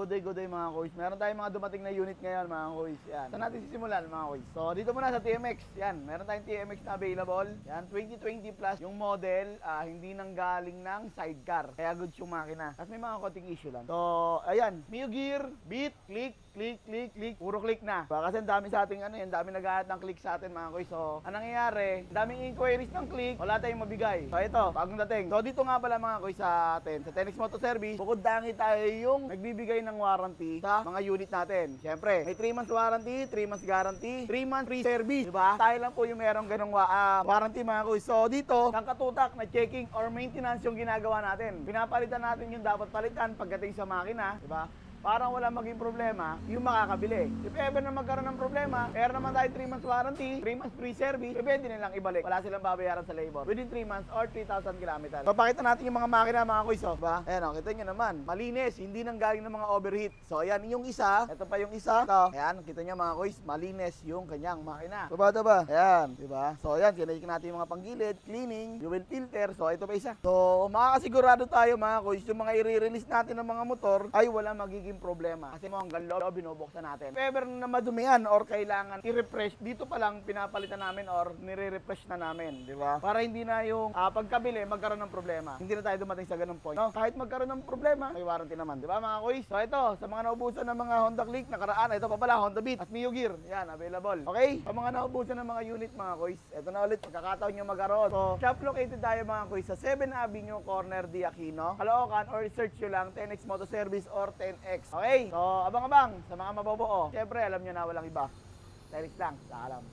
Good day mga kuys. Meron tayong mga dumating na unit ngayon mga kuys. Yan. Saan natin sisimulan mga kuys? So dito muna sa TMX. Yan. Meron tayong TMX na available. Yan. 2020 plus yung model. Hindi nang galing ng sidecar. Kaya good yung makina. At may mga konting issue lang. So ayan. Mio Gear, Beat, click. Puro click na. Kasi ang dami sa ating ang dami naghahanap ng click sa atin mga kuys. So anong nangyayari? Daming inquiries ng click. Wala tayong mabigay. So ito, bagong dating. So dito nga pala mga kuys sa atin. Sa Tenex Moto Service, bukod dangi tayo yung nagbibigay ng warranty sa mga unit natin. Siyempre, may 3 months warranty, 3 months guarantee, 3 months free service. Diba? Tayo lang po yung merong ganong warranty mga kuys. So dito, ang katutak na checking or maintenance yung ginagawa natin. Pinapalitan natin yung dapat palitan pagdating sa makina. Diba? Parang wala maging problema yung makakabili. If ever na magkaroon ng problema, meron naman tayo 3 months warranty, 3 months free service, pwede nilang ibalik. Wala silang babayaran sa labor within 3 months or 3,000 kilometers. So, pakita natin yung mga makina mga kuys. Diba? Ayan o, kita nyo naman. Malinis, hindi nang galing ng mga overheat. So, ayan yung isa. Ito pa yung isa. Ito. Ayan, kita nyo mga kuys. Malinis yung kanyang makina. Diba? Ayan. Diba? So, ayan, kinalik natin yung mga panggilid, cleaning, fuel filter. So, ito pa isa. So, makakasigurado tayo mga kuys, yung mga i-release natin ng mga motor ay wala magiging problema. Kasi mo hanggang loob, binubuksan natin. If ever na madumihan or kailangan i-refresh, dito pa lang pinapalitan namin or nire-refresh na namin, di ba? Para hindi na yung pagkabili magkaroon ng problema. Hindi na tayo dumating sa ganung point. No? Kahit magkaroon ng problema, may warranty naman, di ba mga kuys? So ito, sa mga naubusan ng mga Honda Click, nakaraan, ito pa pala, Honda Beat at Mio Gear. Yan, available. Okay? Sa mga naubusan ng mga unit mga kuys, ito na ulit, pagkakataon nyo magkaroon. So, shop located tayo mga kuys sa 7 Avenue, corner D Aquino, Caloocan, or search nyo lang 10X Moto Service or 10X. Okay? So, abang-abang sa mga mabobuo. Siyempre, alam nyo na walang iba. Tenex lang, saka lang.